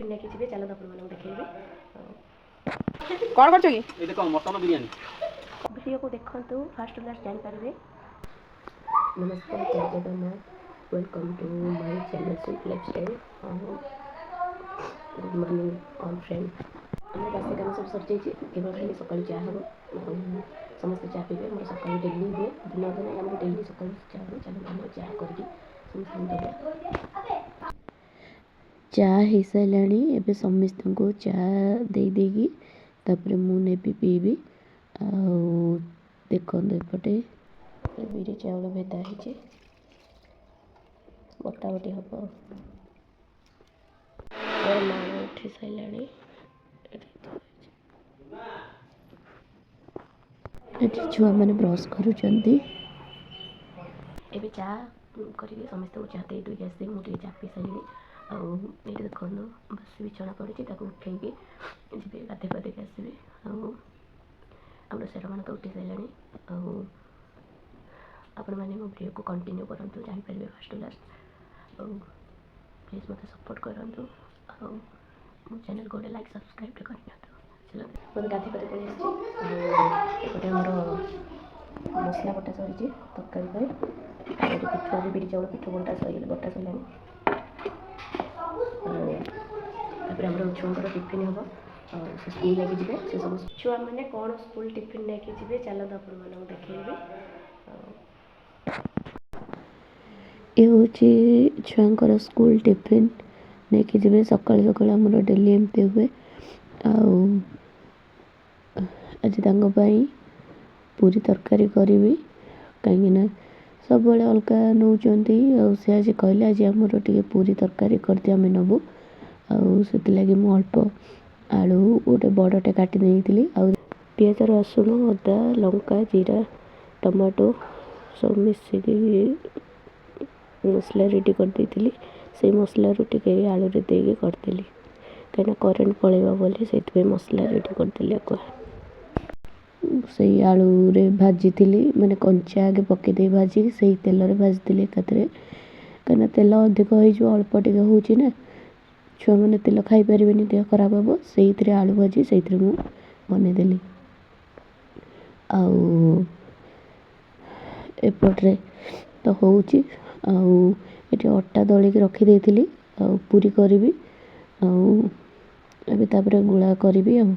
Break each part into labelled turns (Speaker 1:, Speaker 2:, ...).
Speaker 1: ନେଇକି ଯିବେ ଚାଲନ୍ତୁ ଆପଣମାନଙ୍କୁ ଦେଖେଇବି।
Speaker 2: କ'ଣ କରୁଛ କି?
Speaker 3: ଏଇଟା କ'ଣ ମଟନ ବିରିୟାନୀ?
Speaker 1: ଭିଡ଼ିଓକୁ ଦେଖନ୍ତୁ ଫାଷ୍ଟ ଟୁ ଲାଷ୍ଟ ଜାଣିପାରିବେ। ନମସ୍କାର, ଜୟ Jagannath, welcome to my channel simple lifestyle. Good morning all friend. ଆମର ବାସି କାମ ସବୁ ସରିଯାଇଛି, କେବଳ ଖାଲି ସକାଳୁ ଚା ହେବ। ସମସ୍ତେ ଚା ପିଇବେ, ମୋର ସକାଳୁ ଡେଲି ହୁଏ, ଦିନ ଅଧେ ନାହିଁ, ଆମର ଡେଲି ସକାଳୁ ଚା ହୁଏ। ଚାଲନ୍ତୁ ଆମର ଚା କରିକି ସମସ୍ତଙ୍କୁ ଦେବା। ଚା ହେଇସାରିଲାଣି, ଏବେ ସମସ୍ତଙ୍କୁ ଚା ଦେଇକି ତାପରେ ମୁଁ ନେବି ପିଇବି। ଆଉ ଦେଖନ୍ତୁ ଏପଟେ ବିରି ଚାଉଳ ଭେଦା ହେଇଛି, ବଟାବଟି ହେବ। ମୋର ମା ଉଠି ସାରିଲାଣି, ଏଠି ଛୁଆମାନେ ବ୍ରସ୍ କରୁଛନ୍ତି। ଏବେ ଚା କରିକି ସମସ୍ତଙ୍କୁ ଚା ଦେଇ ଦେଇକି ଆସିବି। ମୁଁ ଟିକେ ଚା ପିଇ ସାରିଲିଣି। ଆଉ ଏଇଠି ଦେଖନ୍ତୁ ବାସି ବିଛଣା ପଡ଼ିଛି, ତାକୁ ଉଠେଇକି ଯିବି ଗାଧୋଇ ପାଧେଇକି ଆସିବି। ଆଉ ଆମର ସେରମାନେ ତ ଉଠି ସାରିଲାଣି। ଆଉ ଆପଣମାନେ ମୋ ଭିଡ଼ିଓକୁ କଣ୍ଟିନ୍ୟୁ କରନ୍ତୁ, ଜାଣିପାରିବେ ଫାଷ୍ଟ ଟୁ ଲାଷ୍ଟ। ଆଉ ପ୍ଲିଜ୍ ମୋତେ ସପୋର୍ଟ କରନ୍ତୁ। ଆଉ ମୋ ଚ୍ୟାନେଲ୍କୁ ଗୋଟେ ଲାଇକ୍ ସବସ୍କ୍ରାଇବ୍ଟେ କରିନିଅନ୍ତୁ। ମୋତେ ଗାଧୋଇ ପାଧୋଇ ପଳେଇ ଆସିଛି। ଆଉ ଏପଟେ ଆମର ମସଲା ବଟା ସରିଛି ତରକାରୀ ପାଇଁ। ଆଉ ଏଠି ପିଠା ବି ବିରି ଚାଉଳ ପିଠା ବଟା ସରିଲାଣି। ତାପରେ ଆମର ଛୁଆଙ୍କର ଟିଫିନ୍ ହେବ, ଆଉ ସେ ସ୍କୁଲ ନେଇକି ଯିବେ। ସେ ସବୁ ଛୁଆମାନେ କ'ଣ ସ୍କୁଲ ଟିଫିନ୍ ନେଇକି ଯିବେ ଚାଲନ୍ତୁ ଆପଣମାନଙ୍କୁ ଦେଖେଇବି। ଏ ହେଉଛି ଛୁଆଙ୍କର ସ୍କୁଲ ଟିଫିନ୍ ନେଇକି ଯିବେ। ସକାଳୁ ସକାଳୁ ଆମର ଡେଲି ଏମିତି ହୁଏ। ଆଉ ଆଜି ତାଙ୍କ ପାଇଁ ପୁରୀ ତରକାରୀ କରିବି, କାହିଁକିନା ସବୁବେଳେ ଅଲଗା ନେଉଛନ୍ତି। ଆଉ ସେ ଆଜି କହିଲେ ଆଜି ଆମର ଟିକେ ପୁରୀ ତରକାରୀ କରିଦିଅ, ଆମେ ନେବୁ। ଆଉ ସେଥିଲାଗି ମୁଁ ଅଳ୍ପ ଆଳୁ ଗୋଟେ ବଡ଼ଟେ କାଟି ଦେଇଥିଲି। ଆଉ ପିଆଜ, ରସୁଣ, ଅଦା, ଲଙ୍କା, ଜିରା, ଟମାଟୋ ସବୁ ମିଶିକି ମସଲା ରେଡ଼ି କରିଦେଇଥିଲି। ସେଇ ମସଲାରୁ ଟିକେ ଆଳୁରେ ଦେଇକି କରିଦେଲି, କାହିଁକିନା କରେଣ୍ଟ ପଳେଇବ ବୋଲି ସେଇଥିପାଇଁ ମସଲା ରେଡ଼ି କରିଦେଲି ଆଗୁଆ। ସେଇ ଆଳୁରେ ଭାଜିଥିଲି, ମାନେ କଞ୍ଚା ଆଗେ ପକାଇ ଦେଇ ଭାଜିକି ସେଇ ତେଲରେ ଭାଜିଥିଲି ଏକାଥରେ, କାହିଁକିନା ତେଲ ଅଧିକ ହେଇଯିବ, ଅଳ୍ପ ଟିକେ ହେଉଛି ନା, ଛୁଆମାନେ ତେଲ ଖାଇପାରିବେନି, ଦେହ ଖରାପ ହେବ। ସେଇଥିରେ ଆଳୁ ଭାଜି ସେଇଥିରେ ମୁଁ ବନେଇଦେଲି। ଆଉ ଏପଟରେ ତ ହେଉଛି। ଆଉ ଏଠି ଅଟା ଦଳିକି ରଖିଦେଇଥିଲି, ଆଉ ପୁରୀ କରିବି। ଆଉ ଏବେ ତାପରେ ଗୁଳା କରିବି। ଆଉ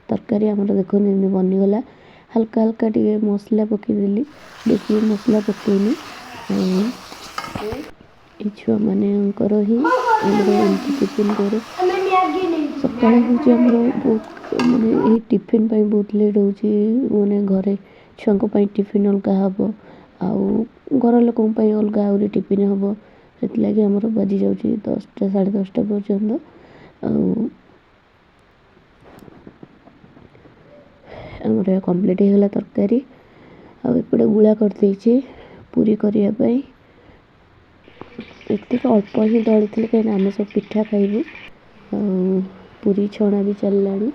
Speaker 1: ତରକାରୀ ଆମର ଦେଖୁନି ଏମିତି ବନିଗଲା। ହାଲକା ହାଲକା ଟିକେ ମସଲା ପକାଇଦେଲି, ବେଶୀ ମସଲା ପକାଇନି। ଆଉ ଏ ଛୁଆମାନଙ୍କର ହିଁ ଆମର ଏମିତି ଟିଫିନ୍ କରେ। ସକାଳେ ହେଉଛି ଆମର ବହୁତ, ମାନେ ଏହି ଟିଫିନ୍ ପାଇଁ ବହୁତ ଲେଟ୍ ହେଉଛି। ମାନେ ଘରେ ଛୁଆଙ୍କ ପାଇଁ ଟିଫିନ୍ ଅଲଗା ହେବ, ଆଉ ଘର ଲୋକଙ୍କ ପାଇଁ ଅଲଗା ଆହୁରି ଟିଫିନ୍ ହେବ। ସେଥିଲାଗି ଆମର ବାଜିଯାଉଛି 10ଟା ସାଢ଼େ 10ଟା ପର୍ଯ୍ୟନ୍ତ। ଆଉ ଆମର କମ୍ପ୍ଲିଟ୍ ହେଇଗଲା ତରକାରୀ। ଆଉ ଏପଟେ ଗୁଳା କରିଦେଇଛି ପୁରୀ କରିବା ପାଇଁ। ଏତିକି ଅଳ୍ପ ହିଁ ଦଳିଥିଲି, କାହିଁକିନା ଆମେ ସବୁ ପିଠା ଖାଇବୁ। ଆଉ ପୁରୀ ଛଣା ବି ଚାଲିଲାଣି।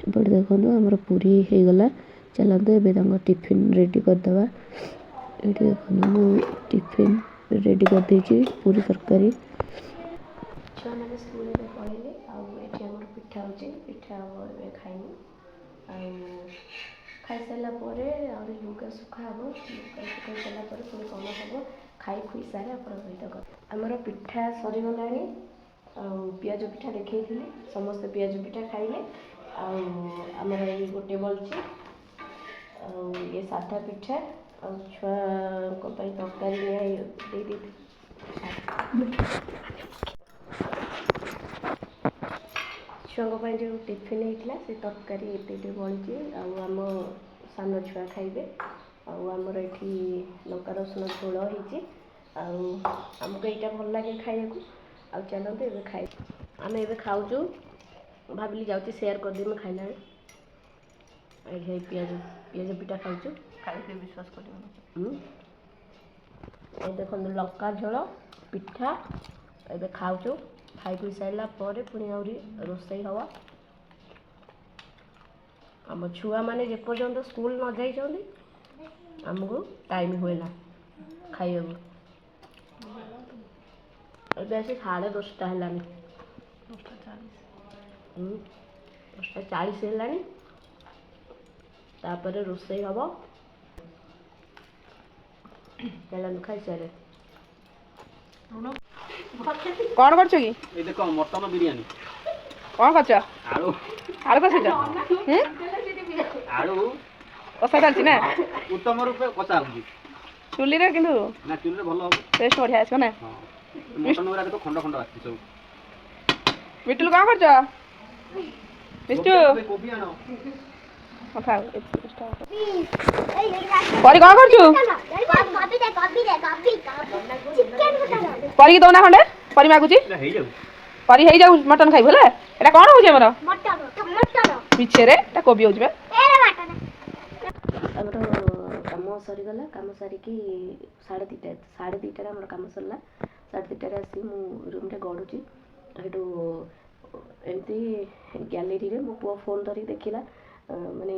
Speaker 1: ଏପଟେ ଦେଖନ୍ତୁ ଆମର ପୁରୀ ହେଇଗଲା। ଚାଲନ୍ତୁ ଏବେ ତାଙ୍କ ଟିଫିନ୍ ରେଡ଼ି କରିଦେବା। ଏଇଠି ଦେଖନ୍ତୁ ମୁଁ ଟିଫିନ୍ ରେଡ଼ି କରିଦେଇଛି, ପୁରୀ ତରକାରୀ। ଛୁଆମାନେ ସ୍କୁଲ ଏବେ ପଳେଇଲେ। ଆଉ ଏଠି ଆମର ପିଠା ହେଉଛି, ପିଠା ହେବ ଏବେ ଖାଇବୁ। ଆଉ ଖାଇସାରିଲା ପରେ ଆହୁରି ଲୁଗା ଶୁଖା ହେବ। ଲୁଗା ଶୁଖାଇ ସାରିଲା ପରେ ପୁଣି କ'ଣ ହେବ, ଖାଇ ଖୁଇ ସାରି ଆପଣଙ୍କ ସହିତ ଆମର ପିଠା ସରିଗଲାଣି। ଆଉ ପିଆଜ ପିଠା ଦେଖେଇଥିଲି, ସମସ୍ତେ ପିଆଜ ପିଠା ଖାଇଲେ। ଆଉ ଆମର ଏଇ ଗୋଟେ ବଳିଛି। ଆଉ ଇଏ ସାଧା ପିଠା, ଆଉ ଛୁଆଙ୍କ ପାଇଁ ତରକାରୀ ଦେଇଦେଇଥିଲି। ଛୁଆଙ୍କ ପାଇଁ ଯେଉଁ ଟିଫିନ୍ ହେଇଥିଲା ସେ ତରକାରୀ ଏତେ ବଳିଛି। ଆଉ ଆମ ସାନ ଛୁଆ ଖାଇବେ। ଆଉ ଆମର ଏଠି ଲଙ୍କା ରସୁଣ ଝୋଳ ହେଇଛି। ଆଉ ଆମକୁ ଏଇଟା ଭଲ ଲାଗେ ଖାଇବାକୁ। ଆଉ ଚାଲନ୍ତୁ ଏବେ ଆମେ ଏବେ ଖାଉଛୁ। ଭାବିଲି ଯାଉଛି ସେୟାର କରିଦେବି ଖାଇଲାବେଳେ। ଏଇ ପିଆଜ ପିଠା ଖାଉଛୁ, ଖାଇଲେ ବିଶ୍ୱାସ କରିବନି। ଏ ଦେଖନ୍ତୁ ଲଙ୍କା ଝୋଳ ପିଠା ଏବେ ଖାଉଛୁ। ଖାଇ ପିଇ ସାରିଲା ପରେ ପୁଣି ଆହୁରି ରୋଷେଇ ହେବ। ଆମ ଛୁଆମାନେ ଯେପର୍ଯ୍ୟନ୍ତ ସ୍କୁଲ ନ ଯାଇଛନ୍ତି ଆମକୁ ଟାଇମ୍ ହୁଏନା। ଖାଇବାକୁ। ଏବେ ଆସି 10:30 ହେଲାଣି। 10:40 ହେଲାଣି। ତାପରେ ରୋଷେଇ ହବ। ଚାଲନ୍ତୁ ଖାଇସାରେ।
Speaker 2: କ'ଣ କରୁଛୁ କି?
Speaker 3: এই দেখো মটন বিরিয়ানি
Speaker 2: କ'ଣ କରୁଛ?
Speaker 3: আলু
Speaker 2: ଆଳୁ କଷୁଛ?
Speaker 3: ଆଳୁ
Speaker 2: କଷା ଚାଲିଛି ନା?
Speaker 3: ଉତ୍ତମ ରୂପେ କଷା ହଉଛି
Speaker 2: ଚୁଲିରେ କିନ୍ତୁ
Speaker 3: ନା ଚୁଲିରେ ଭଲ ହବ।
Speaker 2: ଟେଷ୍ଟ ବଢ଼ିଆ ଆସିବ ନା?
Speaker 3: ହଁ ମଟନ ଗୁରା ଦେଖ ଖଣ୍ଡ ଖଣ୍ଡ ଆସିଛି ସବୁ।
Speaker 2: ବିଟୁଲ କ'ଣ କରୁଛ? ବିଷ୍ଟୁ
Speaker 3: କୋବି ଆଣ
Speaker 2: କଥା ପରି କ'ଣ କରୁଛୁ? ପରିକି ଦଉନା ଖଣ୍ଡେ ପରି ମାଗୁଛି।
Speaker 3: ହେଇଯାଉ
Speaker 2: ପରି ହେଇଯାଉ ମଟନ ଖାଇବୁ ହେଲା। ଏଇଟା କ'ଣ ହଉଛି ଆମର? ମିଛରେ ଏଇଟା କୋବି ହଉଛି ବା।
Speaker 1: ଆମର କାମ ସରିଗଲା। କାମ ସାରିକି 2:30ରେ ଆମର କାମ ସରିଲା। 2:30ରେ ଆସି ମୁଁ ରୁମ୍ରେ ଗଡ଼ୁଛି। ସେଠୁ ଏମିତି ଗ୍ୟାଲେରୀରେ ମୋ ପୁଅ ଫୋନ୍ ଧରିକି ଦେଖିଲା ମାନେ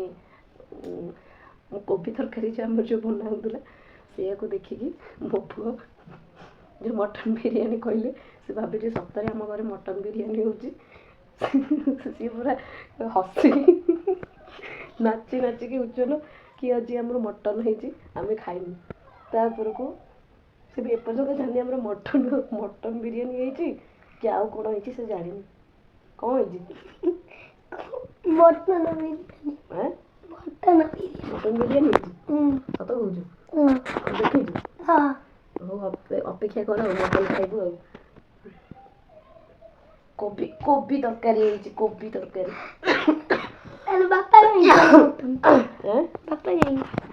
Speaker 1: ମୁଁ କୋବି ତରକାରୀ ଯେ ଆମର ଯେଉଁ ବନା ହେଉଥିଲା ସେଇଆକୁ ଦେଖିକି ମୋ ପୁଅ ଯେଉଁ ମଟନ୍ ବିରିୟାନୀ କହିଲେ ସେ ଭାବିଲେ ସତରେ ଆମ ଘରେ ମଟନ୍ ବିରିୟାନୀ ହେଉଛି। ସିଏ ପୁରା ହସି ନାଚି ନାଚିକି ଉଚ୍ଚଲ କି ଆଜି ଆମର ମଟନ୍ ହେଇଛି ଆମେ ଖାଇବୁ। ତାପରକୁ ସେ ବି ଏପର୍ଯ୍ୟନ୍ତ ଜାଣିନି ଆମର ମଟନ୍ ବିରିୟାନୀ ହେଇଛି କି ଆଉ କ'ଣ ହେଇଛି ସେ ଜାଣିନି। କ'ଣ ହେଇଛି? ମଟନ୍ ବିରିୟାନୀ ହେଇଛି। ସତ କହୁଛୁ? ଦେଖିଛୁ? ହଉ ଅପେକ୍ଷା କର ଆଉ ମଟନ୍ ଖାଇବୁ ଆଉ। କୋବି ତରକାରୀ ହେଇଛି। କୋବି ତରକାରୀ।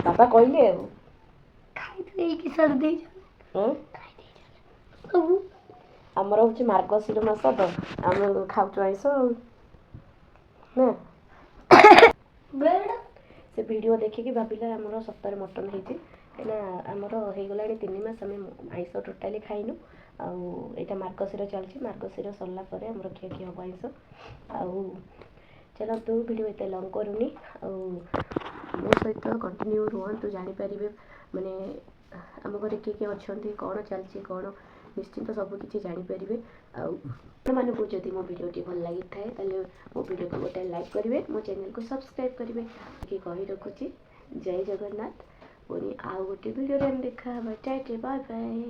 Speaker 1: ବାପା କହିଲେ ଆଉ ଆମର ହଉଛି ମାର୍ଗଶିର ମାସ ତ ଆମେ ଖାଉଛୁ ଆଇଁଷ ଆଉ ନା। ସେ ଭିଡ଼ିଓ ଦେଖିକି ଭାବିଲା ଆମର ସତରେ ମଟନ୍ ହେଇଛି। କାହିଁକିନା ଆମର ହେଇଗଲାଣି 3 ମାସ ଆମେ ଆଇଁଷ ଟୋଟାଲି ଖାଇନୁ। ଆଉ ଏଇଟା ମାର୍ଗଶିର ଚାଲିଛି। ମାର୍ଗଶିର ସରିଲା ପରେ ଆମର ଖିଆ ହବ ଆଇଁଷ। ଆଉ ଚାଲନ୍ତୁ ଭିଡ଼ିଓ ଏତେ ଲଙ୍ଗ୍ କରୁନି। ଆଉ ମୋ ସହିତ କଣ୍ଟିନ୍ୟୁ ରୁହନ୍ତୁ ଜାଣିପାରିବେ ମାନେ ଆମ ଘରେ କିଏ କିଏ ଅଛନ୍ତି, କ'ଣ ଚାଲିଛି, କ'ଣ ନିଶ୍ଚିନ୍ତ ସବୁ କିଛି ଜାଣିପାରିବେ। ଆଉ ଆପଣମାନଙ୍କୁ ଯଦି ମୋ ଭିଡ଼ିଓଟି ଭଲ ଲାଗିଥାଏ ତାହେଲେ ମୋ ଭିଡ଼ିଓକୁ ଗୋଟେ ଲାଇକ୍ କରିବେ, ମୋ ଚ୍ୟାନେଲକୁ ସବସ୍କ୍ରାଇବ୍ କରିବେ। କହି ରଖୁଛି ଜୟ ଜଗନ୍ନାଥ। ପୁଣି ଆଉ ଗୋଟେ ଭିଡ଼ିଓରେ ଆମେ ଦେଖା ହେବା। Tata bye bye.